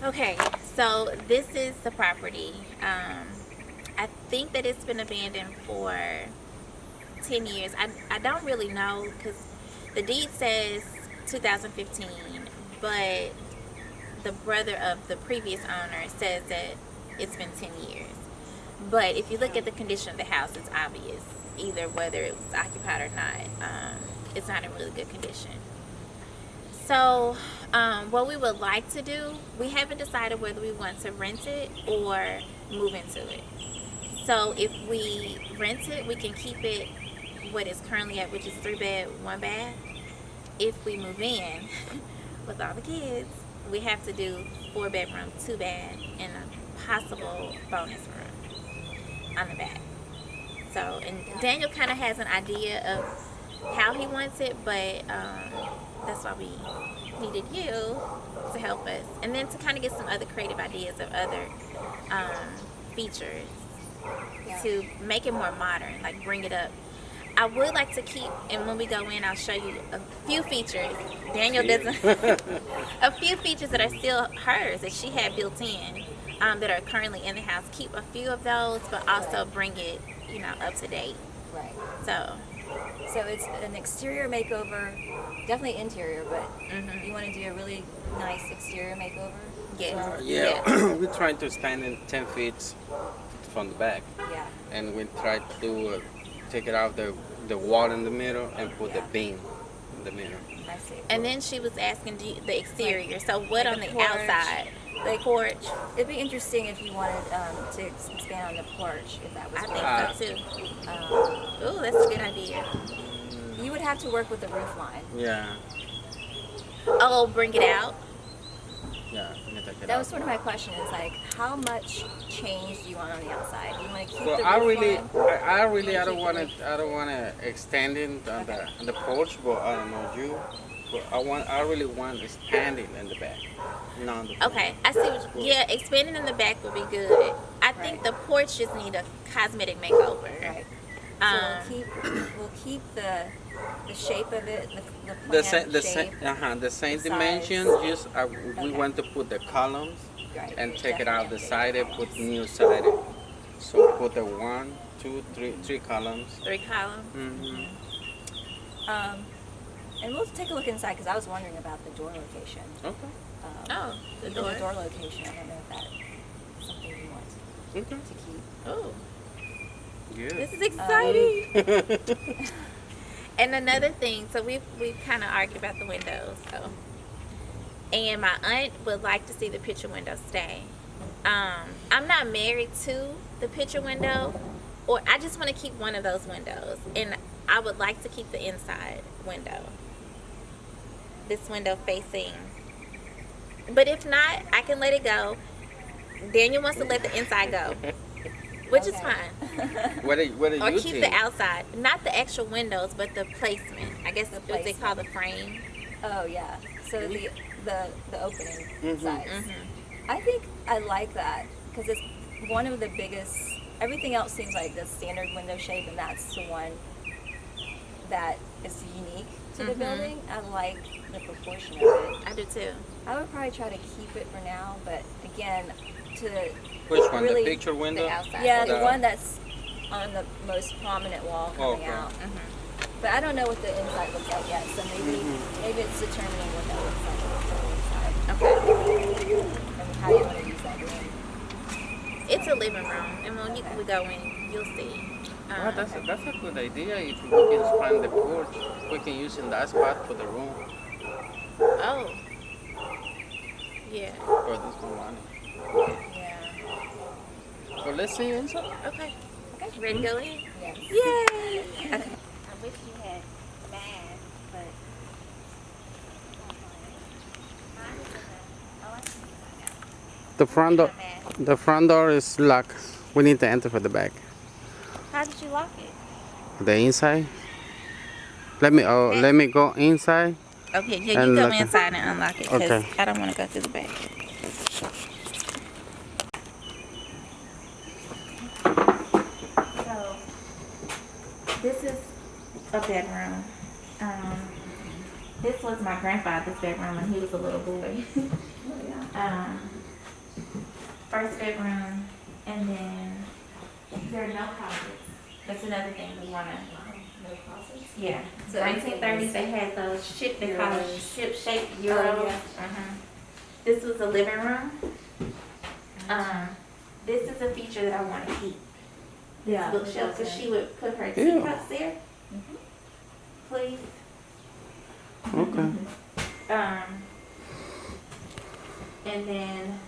Okay, so this is the property. I think that it's been abandoned for 10 years. I don't really know because the deed says 2015, but the brother of the previous owner says that it's been 10 years. But if you look at the condition of the house, it's obvious either whether it was occupied or not. It's not in really good condition. So, what we would like to do, we haven't decided whether we want to rent it or move into it. So, if we rent it, we can keep it what it's currently at, which is 3 bed, 1 bath. If we move in with all the kids, we have to do 4 bedroom, 2 bath, and a possible bonus room on the back. So, and Daniel kind of has an idea of how he wants it, but that's why we needed you to help us, and then to kind of get some other creative ideas of other features to make it more modern, like bring it up. I would like to keep, and when we go in, I'll show you a few features. Daniel doesn't, a few features that are still hers that she had built in that are currently in the house. Keep a few of those, but also bring it, up to date. Right. So it's an exterior makeover, definitely interior, but you want to do a really nice exterior makeover? Yes. Yeah. We're trying to stand in 10 feet from the back. Yeah. And we try to take it out the wall in the middle and put the beam in the middle. I see. And then she was asking the exterior. So what like on the porch, outside? The porch. It'd be interesting if you wanted to expand on the porch, if that was I think so too. Oh, that's a good idea. You would have to work with the roof line. Yeah. Oh, bring it out. Yeah. Let me take it That out. was sort of my question. Is like, how much change do you want on the outside? Do you want to keep Well, the I roof really, line? I don't want to extend it on the porch, but I don't know you. But I really want to expand it in the back. Not on the porch. Okay, I see. Yeah, expanding in the back would be good. I think the porch just need a cosmetic makeover. Right. Um, So we'll keep the shape of it, the The plan same, shape. the same the dimension. size. Just we Okay. want to put the columns Right. and take it out the Definitely. side, put new sided. So put the 1, 2, 3, 3 columns. 3 columns. And we'll take a look inside because I was wondering about the door location. Okay. Oh, the Even door. the door location. I don't know if that's something you want Okay. to keep. Oh, Good. this is exciting. And another thing, so we've kind of argued about the windows. So, and my aunt would like to see the picture window stay. I'm not married to the picture window, or I just want to keep one of those windows, and I would like to keep the inside window. This window facing. But if not, I can let it go. Daniel wants to let the inside go, which is Okay. fine. What do Or you keep think? the outside, not the actual windows, but the placement. I guess The what they call the frame. Oh yeah. So the opening Mhm. size. Mm-hmm. I think I like that because it's one of the biggest. Everything else seems like the standard window shape, and that's the one that is unique to the Mhm. building. I like the proportion of it. I do too. I would probably try to keep it for now, but again, to Which one? really- The picture window? The outside. yeah, Or the one that's on the most prominent wall coming Okay. out. Mm-hmm. But I don't know what the inside looks like yet, so maybe it's determining what that looks like on the inside Okay. and how you want to use that room. It's a living room, and when we go in, you'll see. Well, that's a good idea. If we can expand the porch, we can use in that spot for the room. Oh. Yeah. For this one. Yeah. Well, let's see inside. Okay. Okay. Ready to go in? Yes. Yay! Okay. I wish you had math, but The front door is locked. We need to enter for the back. How did you lock it? The inside. Let me go inside. Okay, yeah, And you go lock it. inside and unlock it because Okay. I don't want to go through the back. So, this is a bedroom. This was my grandfather's bedroom when he was a little boy. first bedroom, and then there are no closets. That's another thing we wanna. No closets? Yeah. So 1930s, they had those ship. They call it Euros. ship-shaped Euros. Oh, yeah. This was a living room. This is a feature that I want to keep. This Yeah. bookshelf, because she would put her Ew. teacups there. Mhm. Please. Okay. And then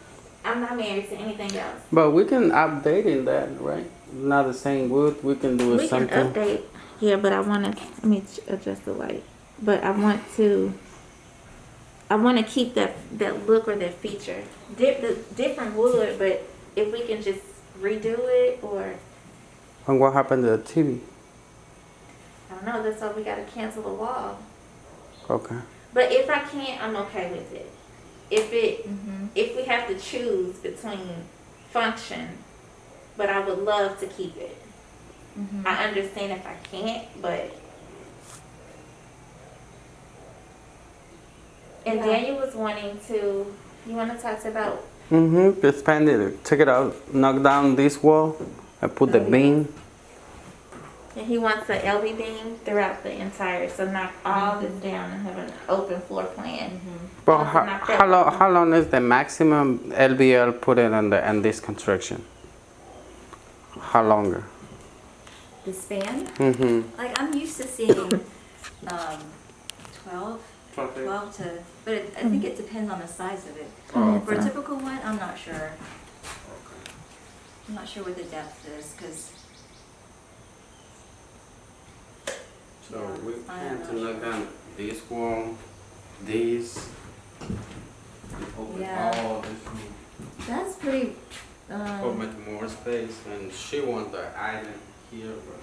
I'm not married to anything else. But we can update in that, right? Not the same wood. We can do We can something. update. Yeah, but I want to. Let me adjust the light. But I want to. I want to keep that look or that feature. The different wood, but if we can just redo it, or And what happened to the TV? I don't know. That's why we got to cancel the wall. Okay. But if I can't, I'm okay with it. Mm-hmm. If we have to choose between function, but I would love to keep it. Mm-hmm. I understand if I can't, but. And Yeah. Daniel was wanting to. You want to talk about? Mm-hmm. Expand it. Take it out. Knock down this wall. And put the Oh, yeah. beam. And he wants an LV beam throughout the entire, so knock all this down and have an open floor plan. Mm-hmm. But Also knock that how long is the maximum LBL put in on this construction? How longer? The span? Mm-hmm. Like, I'm used to seeing 12 to, but I think it depends on the size of it. Oh, For a typical one, I'm not sure. I'm not sure what the depth is, because So we I plan don't to know. knock down this wall, this, and open Yeah. all this room. that's pretty, Or make more space, and she want the island here, but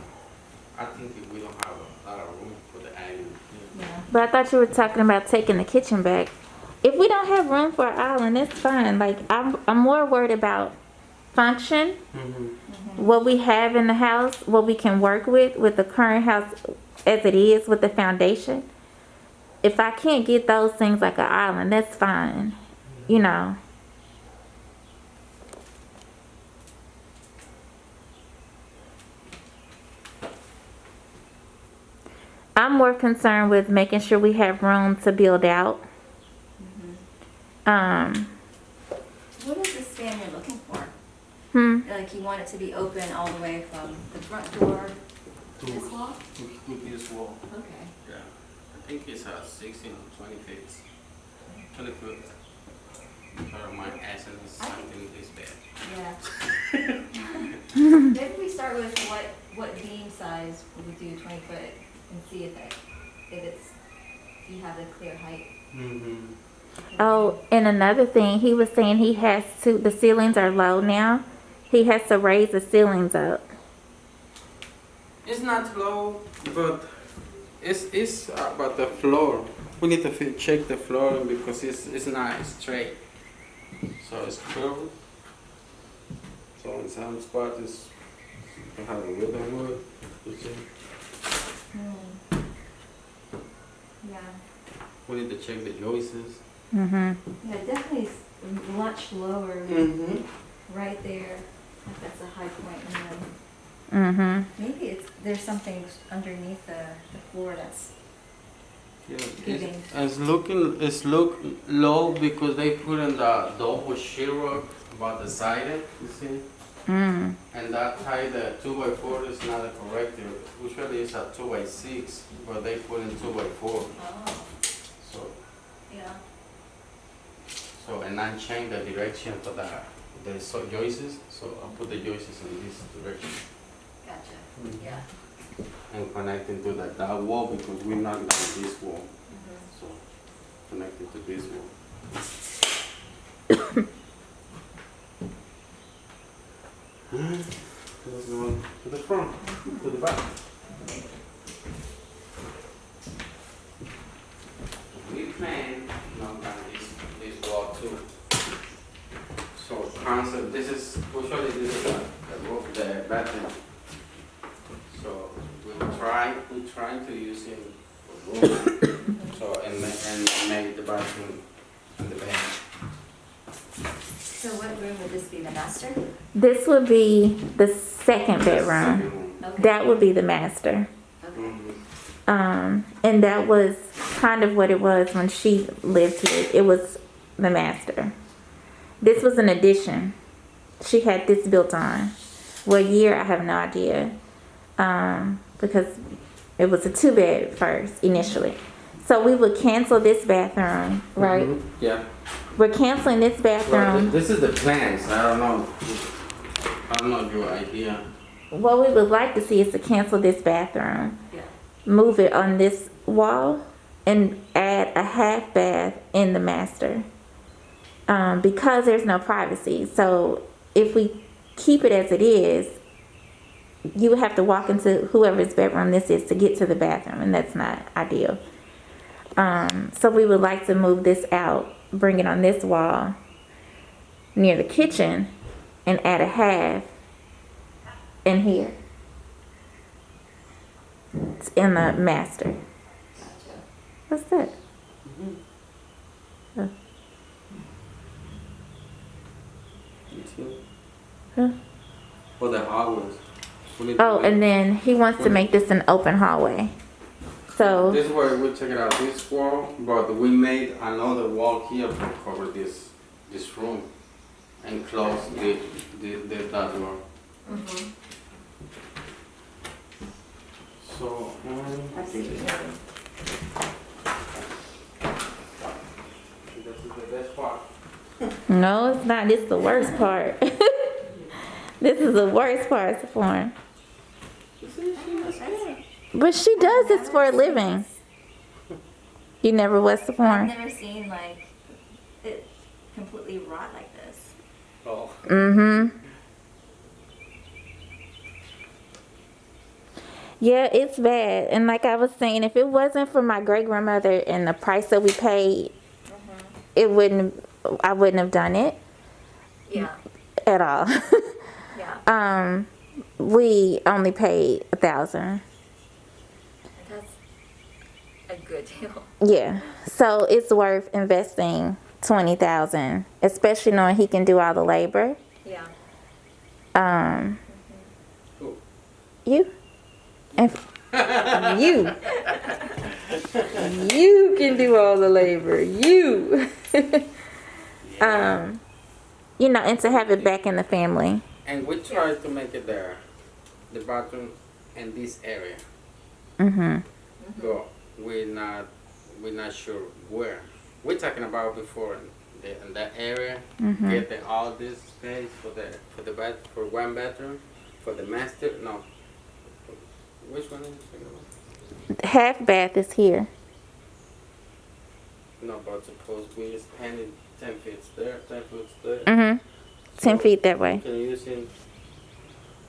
I think if we don't have a lot of room for the island here. yeah. But I thought you were talking about taking the kitchen back. If we don't have room for an island, it's fine. Like I'm more worried about function, what we have in the house, what we can work with the current house as it is with the foundation. If I can't get those things like an island, that's fine. You know. I'm more concerned with making sure we have room to build out. What is the span you're looking for? Like, you want it to be open all the way from the front door to this wall? With this wall. Okay. Yeah. I think it's 16 or 20 feet. 20 foot. Sorry, my accent is something this bad. Yeah. Maybe we start with what beam size would we do 20 foot and see if you have the clear height. Mm-hmm. Oh, and another thing, he was saying the ceilings are low now. He has to raise the ceilings up. It's not low, but it's about the floor. We need to check the floor because it's not straight. So it's curved. So in some spots it's we have a wooden wood. You see? Yeah. We need to check the joists. Mm-hmm. Yeah, definitely is much lower Mm-hmm. right there. Like that's a high point, and Mm-hmm. then maybe there's something underneath the floor that's Yeah, giving. it's look low because they put in the double sheetrock about the siding, you see? Mm. And that height, the 2x4 is not correct. Usually it's a 2x6, but they put in 2x4. Oh, So, yeah. and I change the direction for the joists. So I put the joists in this direction Gotcha. Yeah. and connecting to that wall because we knocked down this wall. Mm-hmm. So connected to this wall. Let's go to the front, to the back. We plan knock down this wall too. So concept, this is the bathroom. So we try to use it for room. So and make the bathroom and the bed. So what room would this be, the master? This would be the second bedroom. Second room. Okay. That would be the master. Okay. And that was kind of what it was when she lived here. It was the master. This was an addition. She had this built on. What year, I have no idea. Because it was a 2-bed first, initially. So we would cancel this bathroom, right? Mhm. Yeah. We're canceling this Well, bathroom. this is the plans. I don't know. I don't know your idea. What we would like to see is to cancel this bathroom, Yeah. move it on this wall, and add a half bath in the master. Because there's no privacy. So if we keep it as it is, you would have to walk into whoever's bedroom this is to get to the bathroom, and that's not ideal. So we would like to move this out, bring it on this wall near the kitchen, and add a half in here. It's in the master. Gotcha. What's that? You see? Huh? For the hallways. We need Oh, to- and then he wants to make this an open hallway. So, This way we check it out this wall, but we made another wall here to cover this room and close that door. Mm-hmm. So I see what you're doing. this is the best part. no, it's not. This is the worst part. This is the worst part, Sophorn. But she does this for a living. You never was I've Sophorn? never seen like it completely rot like this. Oh. Mm-hmm. Yeah, it's bad. And like I was saying, if it wasn't for my great grandmother and the price that we paid, I wouldn't have done it Yeah. at all. Yeah. We only paid $1,000. That's a good deal. Yeah. So it's worth investing $20,000, especially knowing he can do all the labor. Yeah. Cool. You? And you. You can do all the labor. You. You know, and to have it back in the family. And we tried to make it there, the bathroom in this area. Mhm. But we're not sure where. We're talking about before in that area, get all this space for one bathroom, for the master. No, which one is it? Half bath is here. No, but suppose we expanded 10 feet there, 10 feet there. Mhm. 10 So feet that We way. can use it,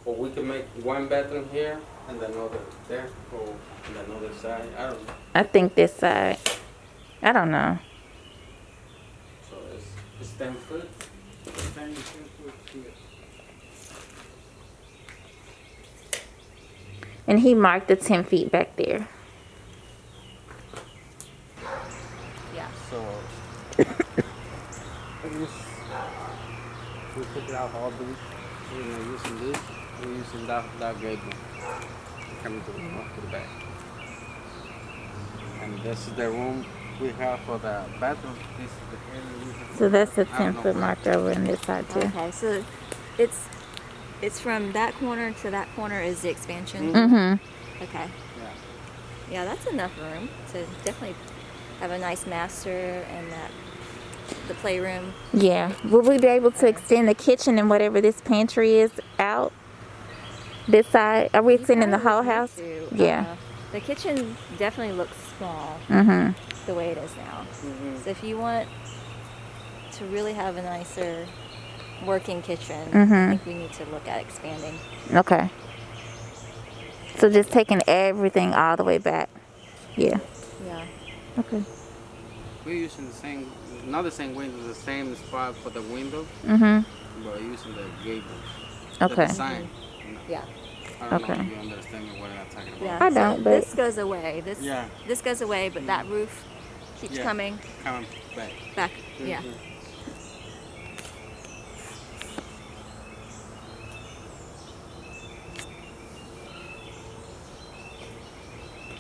or we can make one bathroom here and another there, or on another side. I don't know. I think this side. I don't know. So it's 10 foot. 10 foot here. And he marked the 10 feet back there. Yeah. So we took it out all these. We're using this. We're using that gable coming to the back. And this is the room we have for the bathroom. This is the area we have. So that's a I don't 10 know foot where. marked over in this side too. Okay, so it's from that corner to that corner is the expansion. Mhm. Okay. Yeah. Yeah, that's enough room to definitely have a nice master and the playroom. Yeah. Will we be able to extend the kitchen and whatever this pantry is out? This side? Are we You extending the whole probably need house? to. Yeah. The kitchen definitely looks small Mhm. the way it is now. So if you want to really have a nicer working kitchen, I Mhm. think we need to look at expanding. Okay. So just taking everything all the way back. Yeah. Yeah. Okay. We're using not the same window, the same spot for the window, Mhm. but using the gable. Okay. The design. Yeah. I don't know Okay. if you understand me what I'm talking about. Yeah. I so don't, but- this goes away. Yeah. This goes away, but that roof keeps Yeah. coming Come back. back. Yeah. Mhm.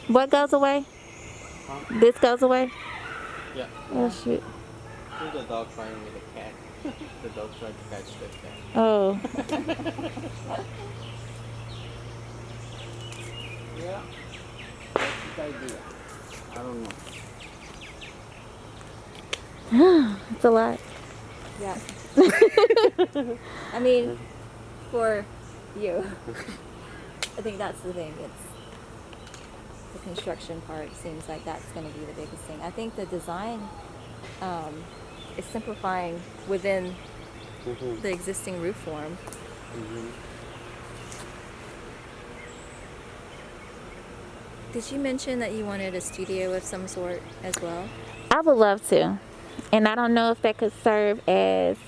What goes away? This goes away? Yeah. Oh, shoot. The dog fighting with the cat. The dog tried to catch the cat. Oh. Yeah. Good idea. I don't know. It's a lot. Yeah. I mean, for you, I think that's the thing. It's the construction part seems like that's going to be the biggest thing. I think the design is simplifying within the existing roof form. Did you mention that you wanted a studio of some sort as well? I would love to. And I don't know if that could serve as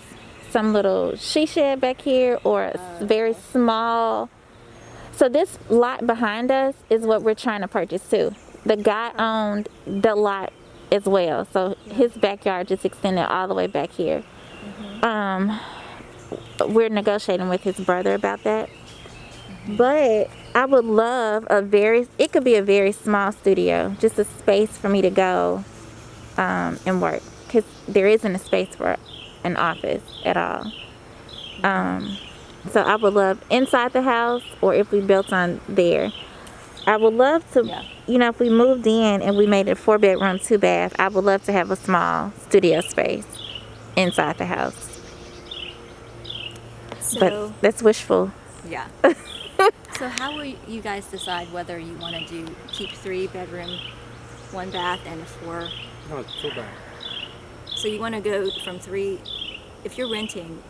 some little she shed back here or a very small. So this lot behind us is what we're trying to purchase too. The guy owned the lot as well. So his backyard just extended all the way back here. We're negotiating with his brother about that. But I would love it could be a very small studio, just a space for me to go and work. Because there isn't a space for an office at all. So I would love inside the house, or if we built on there. I would love to, if we moved in and we made it a 4-bedroom, 2-bath, I would love to have a small studio space inside the house. So, But that's wishful. yeah. So how will you guys decide whether you want to keep 3-bedroom, 1-bath, and 4? No, it's too bad. So you want to go from 3, if you're renting.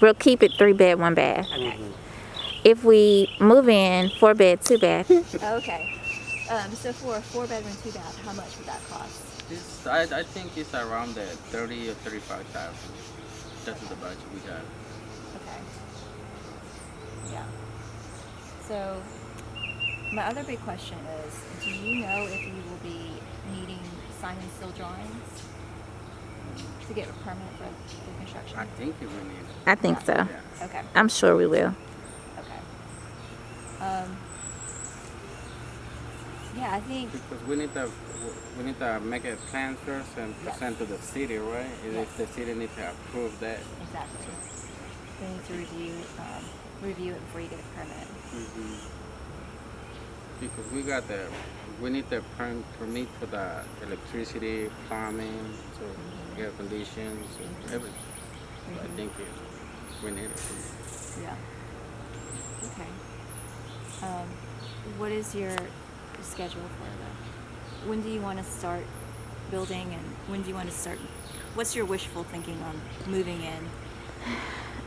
We'll keep it 3-bed, 1-bath. Okay. If we move in, 4-bed, 2-bath. Okay. So for a 4-bedroom, 2-bath, how much would that cost? I think it's around the 30 or 35,000. That's the budget we got. Okay. Yeah. So my other big question is, do you know if you will be needing sign and seal drawings to get a permit for the construction? I think it will need. I think so. Yeah. Okay. I'm sure we will. Okay. Yeah, I think. Because we need to make a plan first and present to the city, right? And Yes. if the city needs to approve that. Exactly. They need to review it before you get a permit. Because we need the permit for the electricity, plumbing, so air conditions, so everything. So I think we need it. Yeah. Okay. What is your schedule for that? When do you want to start building, and when do you want to start? What's your wishful thinking on moving in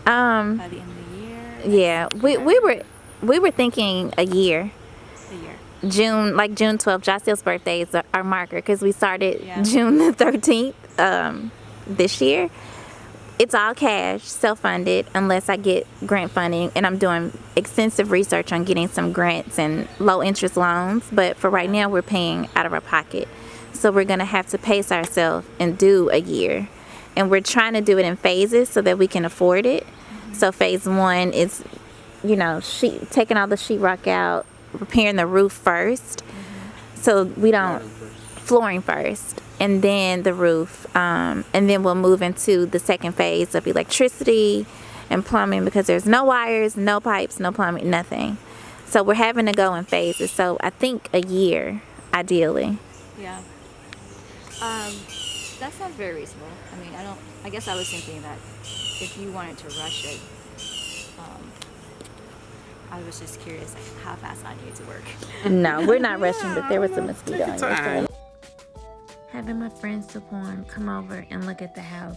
by the end of the year? Yeah, we were thinking a year. A year. June 12th. Jocelyn's birthday is our marker because we started June the 13th this year. It's all cash, self-funded, unless I get grant funding, and I'm doing extensive research on getting some grants and low-interest loans. But for right now, we're paying out of our pocket, so we're gonna have to pace ourselves and do a year, and we're trying to do it in phases so that we can afford it. So phase 1 is, taking all the sheetrock out, repairing the roof first, so we don't flooring first, and then the roof, and then we'll move into the second phase of electricity and plumbing, because there's no wires, no pipes, no plumbing, nothing. So we're having to go in phases. So I think a year, ideally. Yeah. That sounds very reasonable. I mean, I guess I was thinking that if you wanted to rush it, I was just curious how fast I needed to work. No, we're not rushing, but there was a mosquito Take on your your time. side. Having my friend Sophorn come over and look at the house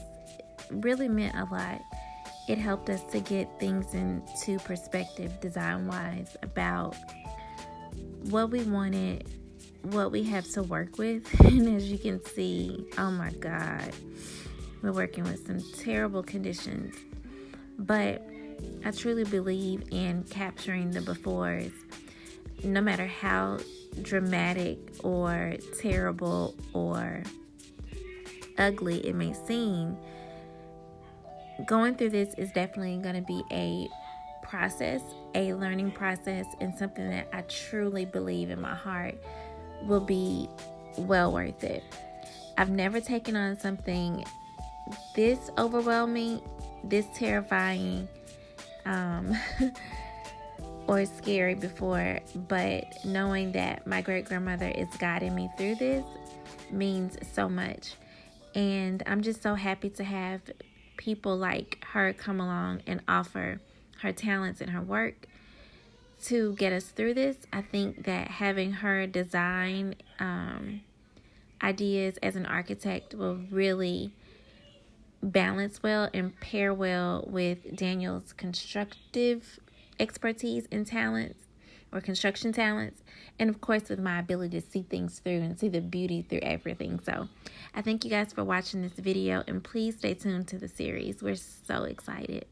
really meant a lot. It helped us to get things into perspective design-wise about what we wanted, what we have to work with. And as you can see, oh my God, we're working with some terrible conditions. But I truly believe in capturing the befores, no matter how dramatic or terrible or ugly it may seem. Going through this is definitely going to be a process, a learning process, and something that I truly believe in my heart will be well worth it. I've never taken on something this overwhelming, this terrifying, or scary before, but knowing that my great-grandmother is guiding me through this means so much. And I'm just so happy to have people like her come along and offer her talents and her work to get us through this. I think that having her design ideas as an architect will really balance well and pair well with Daniel's constructive expertise and talents, or construction talents, and of course with my ability to see things through and see the beauty through everything. So I thank you guys for watching this video, and please stay tuned to the series. We're so excited.